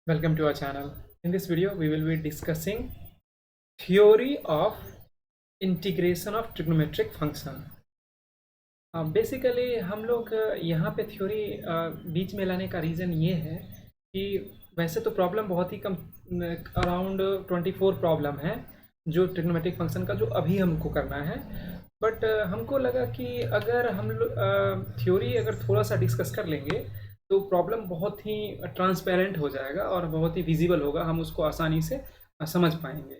Welcome to our channel. In this video, we will be discussing theory of integration of trigonometric function. Basically हम लोग यहाँ पे theory बीच में लाने का रीज़न ये है कि वैसे तो प्रॉब्लम बहुत ही कम, अराउंड 24 प्रॉब्लम है जो ट्रिग्नोमेट्रिक फंक्शन का, जो अभी हमको करना है। बट हमको लगा कि अगर हम लोग थ्योरी अगर थोड़ा सा डिस्कस कर लेंगे तो प्रॉब्लम बहुत ही ट्रांसपेरेंट हो जाएगा और बहुत ही विजिबल होगा, हम उसको आसानी से समझ पाएंगे।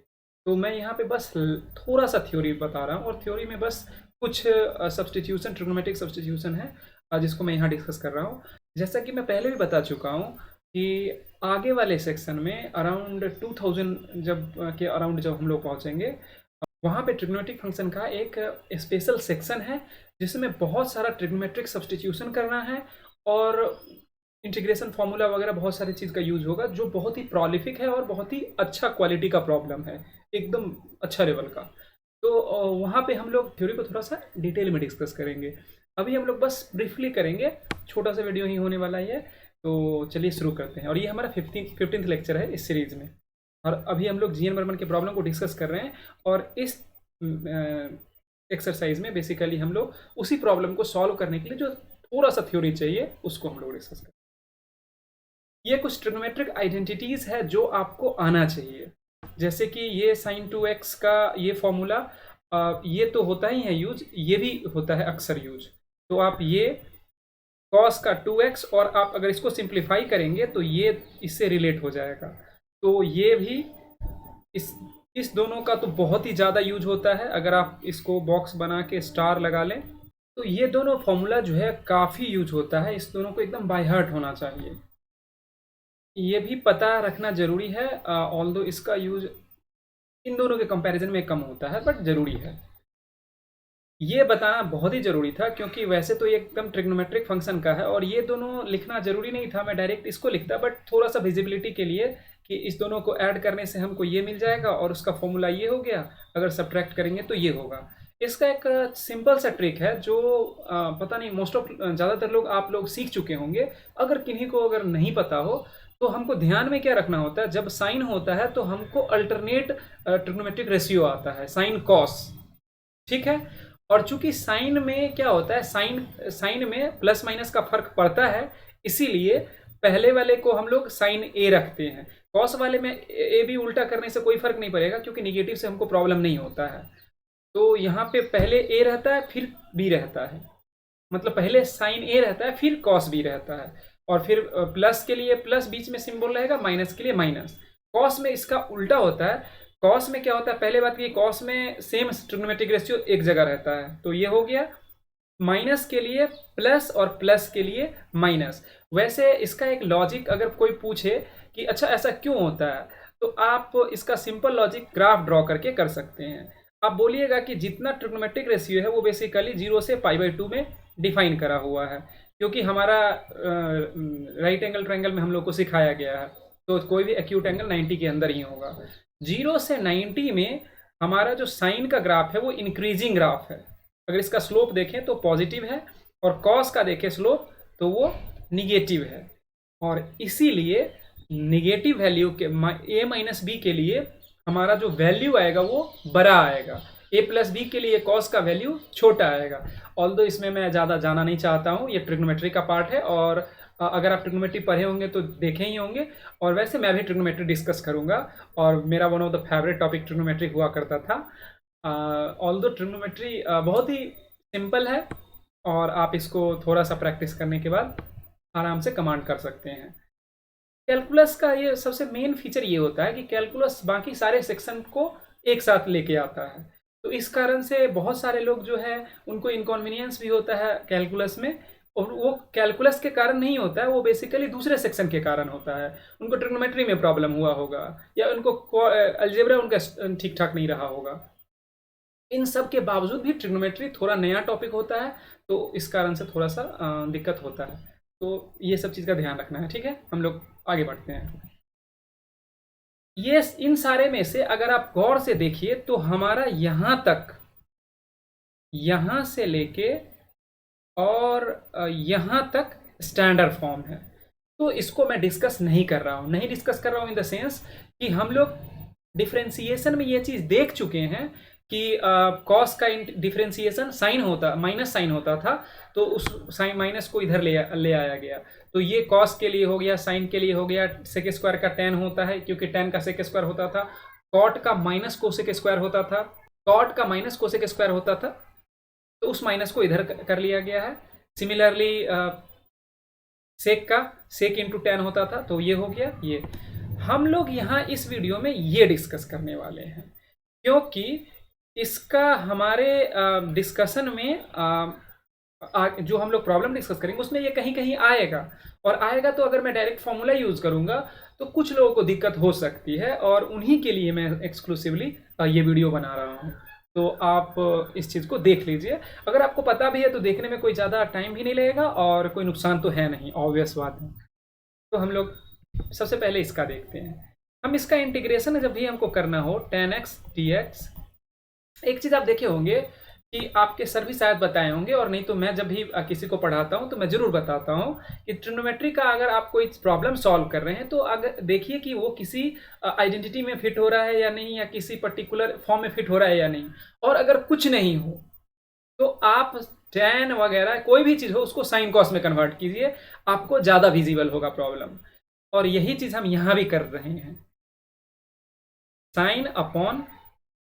तो मैं यहाँ पे बस थोड़ा सा थ्योरी बता रहा हूँ, और थ्योरी में बस कुछ सब्सटीट्यूशन, ट्रिग्नोमेट्रिक सब्सटीट्यूशन है जिसको मैं यहाँ डिस्कस कर रहा हूँ। जैसा कि मैं पहले भी बता चुका हूँ कि आगे वाले सेक्शन में अराउंड 2000 के अराउंड जब हम लोग पहुँचेंगे, वहाँ पे ट्रिग्नोमेट्रिक फंक्शन का एक स्पेशल सेक्शन है जिसमें बहुत सारा ट्रिग्नोमेट्रिक सब्सटीट्यूशन करना है और इंटीग्रेशन फार्मूला वगैरह बहुत सारी चीज़ का यूज होगा, जो बहुत ही प्रॉलिफिक है और बहुत ही अच्छा क्वालिटी का प्रॉब्लम है, एकदम अच्छा लेवल का। तो वहाँ पे हम लोग थ्योरी को थोड़ा सा डिटेल में डिस्कस करेंगे। अभी हम लोग बस ब्रीफली करेंगे, छोटा सा वीडियो ही होने वाला है। तो चलिए शुरू करते हैं। और ये हमारा 15th लेक्चर है इस सीरीज में, और अभी हम लोग जीएन बर्मन के प्रॉब्लम को डिस्कस कर रहे हैं। और इस एक्सरसाइज में बेसिकली हम लोग उसी प्रॉब्लम को सॉल्व करने के लिए जो थोड़ा सा थ्योरी चाहिए उसको हम लोग डिस्कस करें। ये कुछ ट्रिग्नोमेट्रिक आइडेंटिटीज है जो आपको आना चाहिए, जैसे कि ये sin 2x का ये फॉर्मूला, ये तो होता ही है यूज, ये भी होता है अक्सर यूज। तो आप ये cos का 2x, और आप अगर इसको सिंप्लीफाई करेंगे तो ये इससे रिलेट हो जाएगा। तो ये भी इस दोनों का तो बहुत ही ज़्यादा यूज होता है। अगर आप इसको बॉक्स बना के स्टार लगा लें तो ये दोनों फॉर्मूला जो है काफ़ी यूज होता है। इस दोनों को एकदम बाय हार्ट होना चाहिए, ये भी पता रखना जरूरी है। ऑल्दो इसका यूज इन दोनों के कंपैरिजन में कम होता है, बट जरूरी है। ये बताना बहुत ही जरूरी था क्योंकि वैसे तो ये एकदम ट्रिग्नोमेट्रिक फंक्शन का है और ये दोनों लिखना जरूरी नहीं था, मैं डायरेक्ट इसको लिखता, बट थोड़ा सा विजिबिलिटी के लिए कि इस दोनों को ऐड करने से हमको ये मिल जाएगा और उसका फॉर्मूला ये हो गया, अगर सब्ट्रैक्ट करेंगे तो ये होगा। इसका एक सिंपल सा ट्रिक है जो पता नहीं, मोस्ट ऑफ ज़्यादातर लोग आप लोग सीख चुके होंगे। अगर किन्हीं को अगर नहीं पता हो तो हमको ध्यान में क्या रखना होता है, जब साइन होता है तो हमको अल्टरनेट ट्रिग्नोमेट्रिक रेशियो आता है, साइन कॉस, ठीक है। और चूंकि साइन में क्या होता है, साइन में प्लस माइनस का फर्क पड़ता है, इसीलिए पहले वाले को हम लोग साइन ए रखते हैं। कॉस वाले में ए भी उल्टा करने से कोई फर्क नहीं पड़ेगा क्योंकि निगेटिव से हमको प्रॉब्लम नहीं होता है। तो यहाँ पे पहले ए रहता है फिर बी रहता है, मतलब पहले साइन ए रहता है फिर कॉस बी रहता है, और फिर प्लस के लिए प्लस बीच में सिंबल रहेगा, माइनस के लिए माइनस। कॉस में इसका उल्टा होता है। कॉस में क्या होता है, पहले बात, ये कॉस में सेम ट्रिग्नोमेट्रिक रेशियो एक जगह रहता है, तो ये हो गया। माइनस के लिए प्लस और प्लस के लिए माइनस। वैसे इसका एक लॉजिक अगर कोई पूछे कि अच्छा ऐसा क्यों होता है, तो आप इसका सिंपल लॉजिक ग्राफ ड्रॉ करके कर सकते हैं। आप बोलिएगा कि जितना ट्रिग्नोमेट्रिक रेशियो है वो बेसिकली 0 से π/2 में डिफाइन करा हुआ है, क्योंकि हमारा राइट एंगल ट्रायंगल में हम लोग को सिखाया गया है, तो कोई भी एक्यूट एंगल 90 के अंदर ही होगा। 0 से 90 में हमारा जो साइन का ग्राफ है वो इंक्रीजिंग ग्राफ है। अगर इसका स्लोप देखें तो पॉजिटिव है, और कॉस का देखें स्लोप तो वो निगेटिव है। और इसीलिए निगेटिव वैल्यू के a माइनस बी के लिए हमारा जो वैल्यू आएगा वो बड़ा आएगा, a प्लस बी के लिए कॉस का वैल्यू छोटा आएगा। ऑल्दो इसमें मैं ज़्यादा जाना नहीं चाहता हूँ, ये ट्रिग्नोमेट्री का पार्ट है, और अगर आप ट्रिग्नोमेट्री पढ़े होंगे तो देखे ही होंगे। और वैसे मैं भी ट्रिग्नोमेट्री डिस्कस करूँगा, और मेरा one of the favourite topic trigonometry हुआ करता था। ऑल्दो ट्रिग्नोमेट्री बहुत ही सिंपल है, और आप इसको थोड़ा सा प्रैक्टिस करने के बाद आराम से कमांड कर सकते हैं। कैलकुलस का ये सबसे मेन फीचर ये होता है कि कैलकुलस बाकी सारे सेक्शन को एक साथ लेके आता है, तो इस कारण से बहुत सारे लोग जो है उनको इनकन्वीनियंस भी होता है कैलकुलस में, और वो कैलकुलस के कारण नहीं होता है, वो बेसिकली दूसरे सेक्शन के कारण होता है। उनको ट्रिग्नोमेट्री में प्रॉब्लम हुआ होगा, या उनको अलजेब्रा उनका ठीक ठाक नहीं रहा होगा। इन सब के बावजूद भी ट्रिग्नोमेट्री थोड़ा नया टॉपिक होता है, तो इस कारण से थोड़ा सा दिक्कत होता है। तो ये सब चीज़ का ध्यान रखना है, ठीक है। हम लोग आगे बढ़ते हैं। ये इन सारे में से अगर आप गौर से देखिए तो हमारा यहाँ तक, यहाँ से लेके और यहाँ तक स्टैंडर्ड फॉर्म है। तो इसको मैं डिस्कस नहीं कर रहा हूँ इन द सेंस कि हम लोग डिफरेंशिएशन में ये चीज़ देख चुके हैं कि कॉस का डिफरेंशिएशन साइन होता, माइनस साइन होता था, तो उस साइन माइनस को इधर ले आया गया। तो ये कॉस के लिए हो गया, साइन के लिए हो गया, सेक स्क्वायर का टेन होता है क्योंकि टेन का सेक स्क्वायर होता था, कॉट का माइनस कोसेक स्क्वायर होता था, कॉट का माइनस कोसेक स्क्वायर होता था, तो उस माइनस को इधर कर लिया गया है। सिमिलरली सेक का सेक इंटू टेन होता था, तो ये हो गया। ये हम लोग यहाँ इस वीडियो में ये डिस्कस करने वाले हैं क्योंकि इसका हमारे डिस्कशन में जो हम लोग प्रॉब्लम डिस्कस करेंगे उसमें ये कहीं कहीं आएगा, और आएगा तो अगर मैं डायरेक्ट फॉर्मूला यूज करूंगा तो कुछ लोगों को दिक्कत हो सकती है, और उन्हीं के लिए मैं एक्सक्लूसिवली ये वीडियो बना रहा हूँ। तो आप इस चीज़ को देख लीजिए। अगर आपको पता भी है तो देखने में कोई ज़्यादा टाइम भी नहीं लगेगा और कोई नुकसान तो है नहीं, ऑब्वियस बात है। तो हम लोग सबसे पहले इसका देखते हैं। हम इसका इंटीग्रेशन जब भी हमको करना हो tan x dx, एक चीज़ आप देखे होंगे कि आपके सर भी शायद बताए होंगे, और नहीं तो मैं जब भी किसी को पढ़ाता हूं तो मैं जरूर बताता हूं कि ट्रिग्नोमेट्री का अगर आप कोई प्रॉब्लम सॉल्व कर रहे हैं तो अगर देखिए कि वो किसी आइडेंटिटी में फिट हो रहा है या नहीं, या किसी पर्टिकुलर फॉर्म में फिट हो रहा है या नहीं। और अगर कुछ नहीं हो तो आप tan वगैरह कोई भी चीज़ हो उसको साइन कॉस में कन्वर्ट कीजिए, आपको ज़्यादा विजिबल होगा प्रॉब्लम। और यही चीज़ हम यहाँ भी कर रहे हैं, sine upon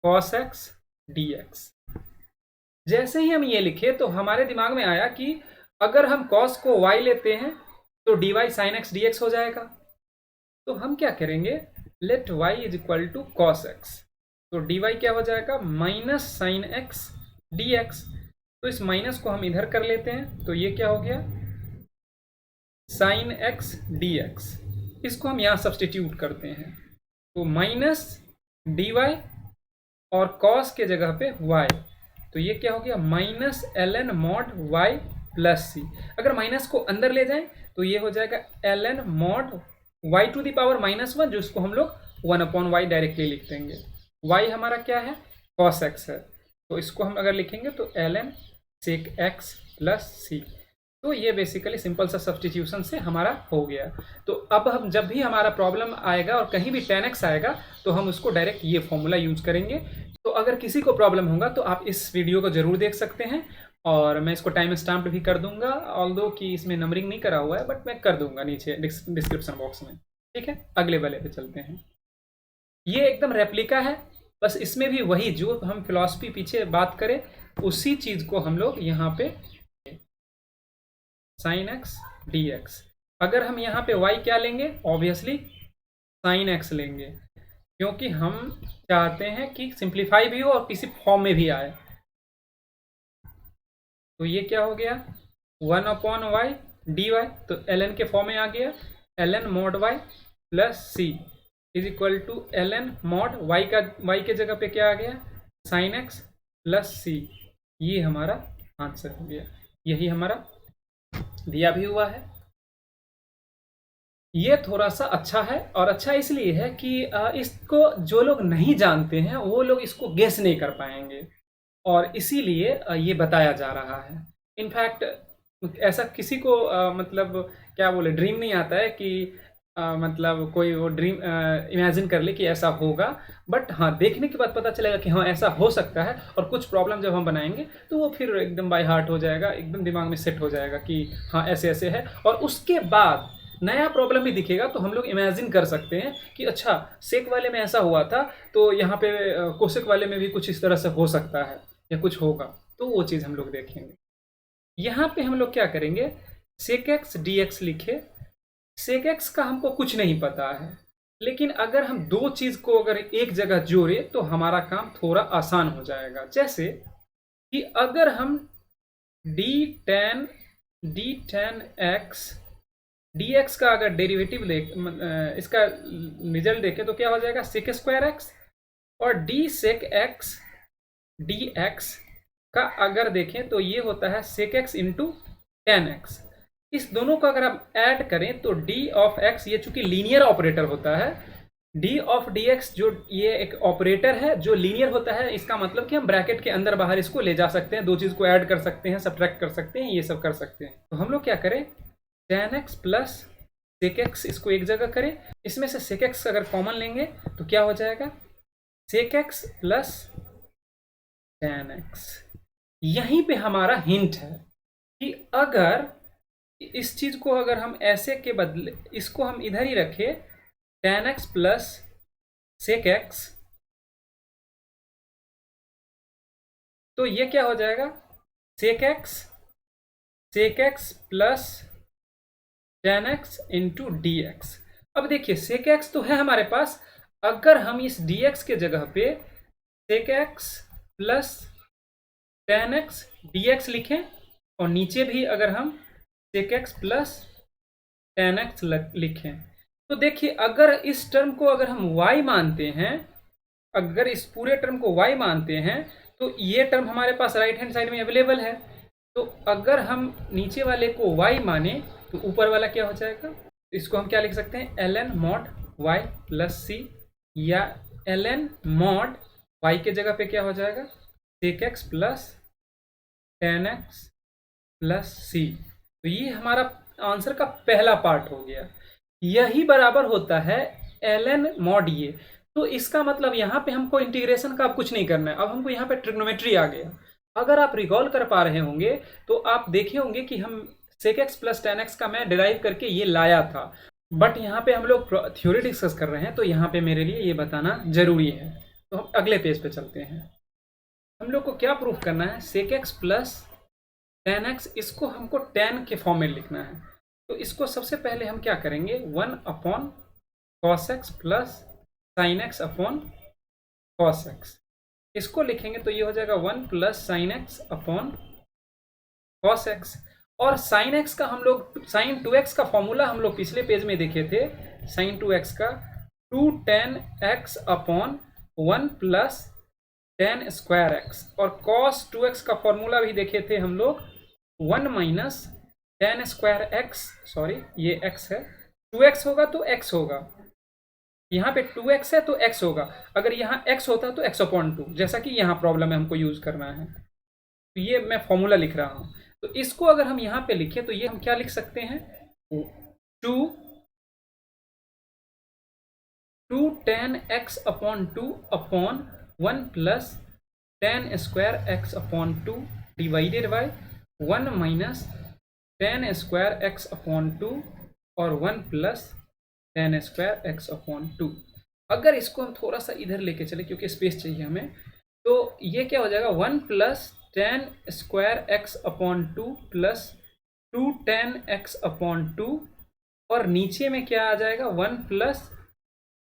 cos x dx। जैसे ही हम ये लिखे तो हमारे दिमाग में आया कि अगर हम cos को y लेते हैं तो dy sin x dx हो जाएगा। तो हम क्या करेंगे, let y is equal to cos x, तो dy क्या हो जाएगा, माइनस साइन एक्स dx। तो इस माइनस को हम इधर कर लेते हैं, तो ये क्या हो गया, साइन एक्स dx। इसको हम यहाँ सब्सटीट्यूट करते हैं, तो माइनस dy और कॉस के जगह पे y, तो ये क्या हो गया, minus ln mod y plus C. अगर माइनस को अंदर ले जाएं तो ये हो जाएगा ln mod y to the power minus one, जिसको हम लोग 1/y डायरेक्टली लिख देंगे। y हमारा क्या है, cos x है, तो इसको हम अगर लिखेंगे तो ln sec x plus C. तो ये बेसिकली सिंपल सा सब्सटीट्यूशन से हमारा हो गया। तो अब हम जब भी हमारा प्रॉब्लम आएगा और कहीं भी tan x आएगा तो हम उसको डायरेक्ट ये फॉर्मूला यूज करेंगे। तो अगर किसी को प्रॉब्लम होगा तो आप इस वीडियो को जरूर देख सकते हैं, और मैं इसको टाइम स्टैम्प भी कर दूंगा, ऑल्दो कि इसमें नंबरिंग नहीं करा हुआ है, बट मैं कर दूंगा नीचे डिस्क्रिप्शन बॉक्स में। ठीक है, अगले वाले पे चलते हैं। ये एकदम रेप्लिका है, बस इसमें भी वही जो हम फिलॉसफी पीछे बात करें उसी चीज को हम लोग यहाँ पे साइन एक्स dx। अगर हम यहाँ पे y क्या लेंगे, ऑब्वियसली साइन x लेंगे, क्योंकि हम चाहते हैं कि सिंप्लीफाई भी हो और किसी फॉर्म में भी आए। तो ये क्या हो गया, 1/y dy, तो ln के फॉर्म में आ गया, ln mod y plus c is equal to ln mod y के जगह पे क्या आ गया, साइन x प्लस सी। ये हमारा आंसर हो गया, यही हमारा दिया भी हुआ है। ये थोड़ा सा अच्छा है, और अच्छा इसलिए है कि इसको जो लोग नहीं जानते हैं वो लोग इसको गेस नहीं कर पाएंगे, और इसीलिए ये बताया जा रहा है। इनफैक्ट ऐसा किसी को मतलब क्या बोले, ड्रीम नहीं आता है कि मतलब कोई वो ड्रीम इमेजिन कर ले कि ऐसा होगा, बट हाँ देखने के बाद पता चलेगा कि हाँ ऐसा हो सकता है। और कुछ प्रॉब्लम जब हम बनाएंगे तो वो फिर एकदम बाय हार्ट हो जाएगा, एकदम दिमाग में सेट हो जाएगा कि हाँ ऐसे ऐसे है, और उसके बाद नया प्रॉब्लम भी दिखेगा तो हम लोग इमेजिन कर सकते हैं कि अच्छा सेक वाले में ऐसा हुआ था तो यहाँ पे कोसेक वाले में भी कुछ इस तरह से हो सकता है या कुछ होगा, तो वो चीज़ हम लोग देखेंगे। यहाँ पे हम लोग क्या करेंगे, सेक एक्स dx लिखे। सेक एक्स का हमको कुछ नहीं पता है, लेकिन अगर हम दो चीज़ को अगर एक जगह जोड़े तो हमारा काम थोड़ा आसान हो जाएगा। जैसे कि अगर हम d tan x dx का अगर डेरिवेटिव इसका रिजल्ट देखें तो क्या हो जाएगा, सेक स्क्वायर एक्स, और d sec x dx का अगर देखें तो ये होता है sec x into tan x। इस दोनों को अगर आप ऐड करें तो d ऑफ x, ये चूंकि लीनियर ऑपरेटर होता है, d ऑफ dx जो ये एक ऑपरेटर है जो लीनियर होता है, इसका मतलब कि हम ब्रैकेट के अंदर बाहर इसको ले जा सकते हैं, दो चीज़ को ऐड कर सकते हैं, सब्ट्रैक्ट कर सकते हैं, ये सब कर सकते हैं। तो हम लोग क्या करें, tan x plus sec x इसको एक जगह करें, इसमें से सेक एक्स अगर कॉमन लेंगे तो क्या हो जाएगा, sec x plus tan x. यहीं पे हमारा हिंट है कि अगर इस चीज को अगर हम ऐसे के बदले इसको हम इधर ही रखें, tan x plus sec x, तो ये क्या हो जाएगा, sec x plus tan x into d x. अब देखिए सेक एक्स तो है हमारे पास, अगर हम इस डी एक्स के जगह पे sec x plus tan x d x लिखें और नीचे भी अगर हम sec x plus tan x लिखें, तो देखिए अगर इस टर्म को अगर हम y मानते हैं, अगर इस पूरे टर्म को y मानते हैं, तो ये टर्म हमारे पास राइट हैंड साइड में अवेलेबल है। तो अगर हम नीचे वाले को y माने तो ऊपर वाला क्या हो जाएगा, इसको हम क्या लिख सकते हैं, ln mod y प्लस सी, या ln mod y के जगह पे क्या हो जाएगा, sec x plus tan x plus C. तो ये हमारा आंसर का पहला पार्ट हो गया। यही बराबर होता है ln mod ये। तो इसका मतलब यहाँ पे हमको इंटीग्रेशन का अब कुछ नहीं करना है, अब हमको यहाँ पे ट्रिग्नोमेट्री आ गया। अगर आप रिकॉल कर पा रहे होंगे तो आप देखे होंगे कि हम sec x plus tan x का मैं डिराइव करके ये लाया था, बट यहाँ पे हम लोग थ्योरी डिस्कस कर रहे हैं तो यहाँ पे मेरे लिए ये बताना जरूरी है। तो हम अगले पेज पे चलते हैं। हम लोग को क्या प्रूफ करना है, sec x plus tan x, इसको हमको टेन के फॉर्म में लिखना है। तो इसको सबसे पहले हम क्या करेंगे, one upon cos x plus sine x upon cos x, इसको लिखेंगे तो ये हो जाएगा one plus sine x upon cos x. और साइन एक्स का हम लोग साइन टू एक्स का फॉर्मूला हम लोग पिछले पेज में देखे थे, साइन टू एक्स का two tan x upon one plus tan square x. और कॉस टू एक्स का फॉर्मूला भी देखे थे हम लोग, one minus tan square x, sorry ये एक्स है, टू एक्स होगा तो एक्स होगा, यहाँ पे टू एक्स है तो एक्स होगा, अगर यहाँ एक्स होता तो एक्स अपॉन टू, जैसा कि यहाँ प्रॉब्लम है हमको यूज करना है। तो ये मैं फॉर्मूला लिख रहा हूँ। तो इसको अगर हम यहाँ पे लिखें तो ये हम क्या लिख सकते हैं, two tan x upon two upon one plus tan square x upon two divided by one minus tan square x upon two और one plus tan square x upon two. अगर इसको हम थोड़ा सा इधर लेके चले क्योंकि स्पेस चाहिए हमें, तो ये क्या हो जाएगा, one plus tan square x upon two plus two tan x upon two, और नीचे में क्या आ जाएगा, one plus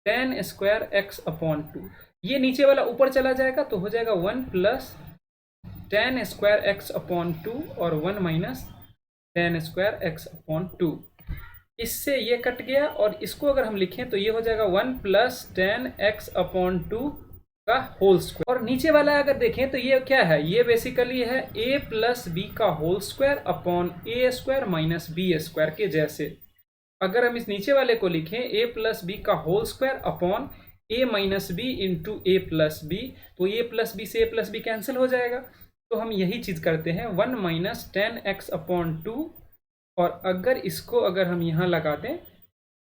tan square x upon two. ये नीचे वाला ऊपर चला जाएगा तो हो जाएगा one plus tan square x upon two और one minus tan square x upon two. इससे ये कट गया और इसको अगर हम लिखें तो ये हो जाएगा one plus tan x upon to का होल स्क्वायर। और नीचे वाला अगर देखें तो ये क्या है, ये बेसिकली है ए प्लस बी का होल स्क्वायर अपॉन ए स्क्वायर माइनस बी स्क्वायर के जैसे। अगर हम इस नीचे वाले को लिखें ए प्लस बी का होल स्क्वायर अपॉन ए माइनस बी इंटू ए प्लस बी, तो ए प्लस बी से ए प्लस बी कैंसिल हो जाएगा। तो हम यही चीज करते हैं, one minus tan x upon two, और अगर इसको अगर हम यहाँ लगा दें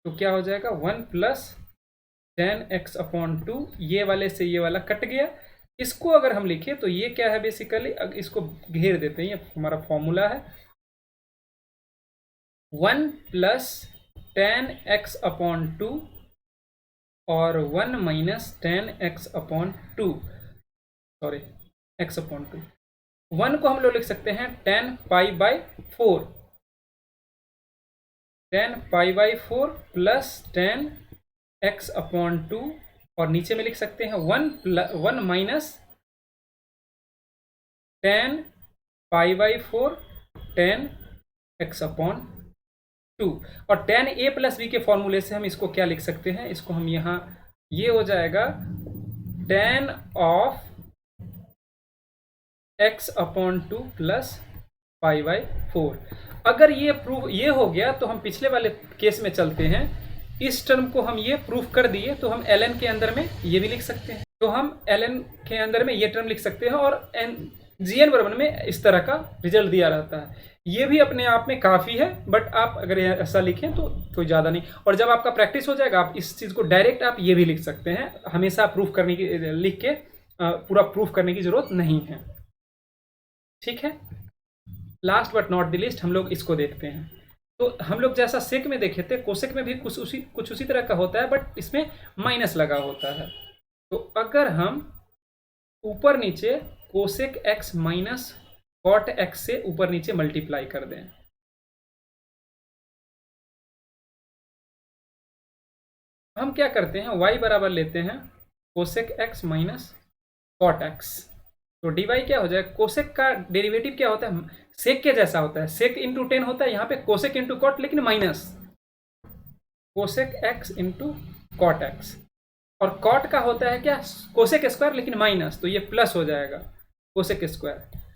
तो क्या हो जाएगा, one plus tan x upon two, ये वाले से ये वाला कट गया। इसको अगर हम लिखें तो ये क्या है बेसिकली, इसको घेर देते हैं, ये हमारा फॉर्मूला है one plus tan x upon two और one minus tan x upon two, sorry x upon two. One को हम लोग लिख सकते हैं tan pi by four, tan pi by four plus tan x upon two, और नीचे में लिख सकते हैं one minus tan pi by four tan x upon two. और टेन ए प्लस बी के फॉर्मूले से हम इसको क्या लिख सकते हैं, इसको हम यहाँ, ये हो जाएगा ten of x upon two plus pi by four. अगर ये प्रूफ ये हो गया तो हम पिछले वाले केस में चलते हैं। इस टर्म को हम ये प्रूफ कर दिए तो हम ln के अंदर में ये भी लिख सकते हैं, तो हम ln के अंदर में ये टर्म लिख सकते हैं और gn बराबर में इस तरह का रिजल्ट दिया रहता है। ये भी अपने आप में काफ़ी है, बट आप अगर ऐसा लिखें तो कोई ज़्यादा नहीं। और जब आपका प्रैक्टिस हो जाएगा आप इस चीज़ को डायरेक्ट आप ये भी लिख सकते हैं, हमेशा प्रूफ करने की लिख के पूरा प्रूफ करने की ज़रूरत नहीं है। ठीक है, last but not the list हम लोग इसको देखते हैं। तो हम लोग जैसा सेक में देखे थे, कोसेक में भी कुछ उसी तरह का होता है, बट इसमें माइनस लगा होता है। तो अगर हम ऊपर नीचे cosec x minus cot x से ऊपर नीचे मल्टीप्लाई कर दें, हम क्या करते हैं, y बराबर लेते हैं cosec x minus cot x. तो डी वाई क्या हो जाएगा, कोसेक का डेरिवेटिव क्या होता है, सेक के जैसा होता है, सेक इंटू 10 होता है, यहाँ पे कोसेक इंटू कॉट, लेकिन minus cosec x into cot x. और कॉट का होता है क्या, कोसेक स्क्वायर, लेकिन माइनस, तो ये प्लस हो जाएगा कोसेक स्क्वायर।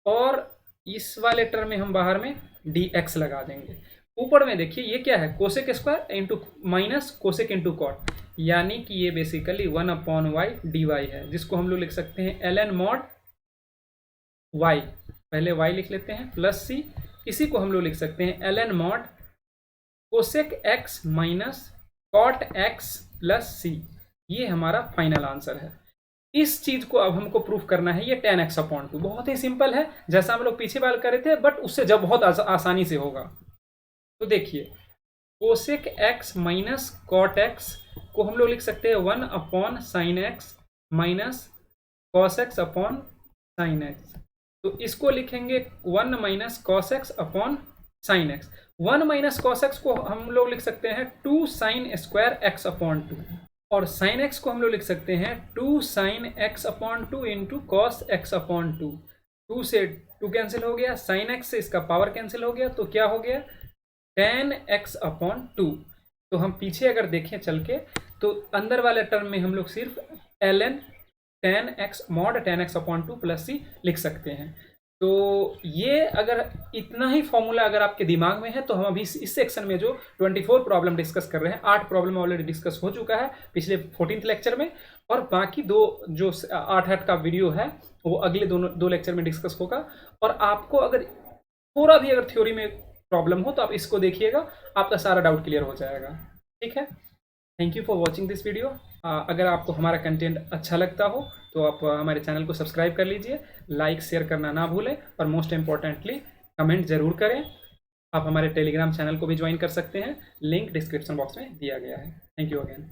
और इस वाले टर्म में हम बाहर में डी एक्स लगा देंगे। ऊपर में देखिए ये क्या है, cosec square into minus cosec into cot, यानी कि ये बेसिकली 1/y dy है, जिसको हम लोग लिख सकते हैं ln mod y, पहले y लिख लेते हैं, प्लस c, इसी को हम लोग लिख सकते हैं ln mod cosec x minus cot x plus c। ये हमारा फाइनल आंसर है। इस चीज को अब हमको प्रूफ करना है, ये 10x/2, बहुत ही सिंपल है, जैसा हम लोग पीछे बाल करे थे, बट उससे जब बहुत आसानी से होगा। तो देखिए cosec x minus cot x को हम लोग लिख सकते हैं 1/sin x minus cos x upon sine x। तो इसको लिखेंगे 1 minus cos x upon sine x। 1 minus cos x को हम लोग लिख सकते हैं 2 साइन स्क्वायर x अपॉन 2, और साइन x को हम लोग लिख सकते हैं 2 sine x upon 2 into cos x upon 2। 2 से 2 कैंसिल हो गया, साइन x से इसका पावर कैंसिल हो गया, तो क्या हो गया 10x अपॉन 2। तो हम पीछे अगर देखें चल के, तो अंदर वाले टर्म में हम लोग सिर्फ ln 10x mod 10x upon 2 plus c लिख सकते हैं। तो ये अगर इतना ही फॉर्मूला अगर आपके दिमाग में है, तो हम अभी इस सेक्शन में जो 24 प्रॉब्लम डिस्कस कर रहे हैं, 8 प्रॉब्लम ऑलरेडी डिस्कस हो चुका है पिछले 14th लेक्चर में, और बाकी दो जो 8 का वीडियो है वो अगले दो लेक्चर में डिस्कस होगा। और आपको अगर थोड़ा भी अगर थ्योरी में प्रॉब्लम हो तो आप इसको देखिएगा, आपका सारा डाउट क्लियर हो जाएगा। ठीक है, thank you for watching this video. अगर आपको हमारा कंटेंट अच्छा लगता हो तो आप हमारे चैनल को सब्सक्राइब कर लीजिए, लाइक शेयर करना ना भूलें, और मोस्ट इम्पॉर्टेंटली कमेंट जरूर करें। आप हमारे टेलीग्राम चैनल को भी ज्वाइन कर सकते हैं, लिंक डिस्क्रिप्शन बॉक्स में दिया गया है। Thank you again.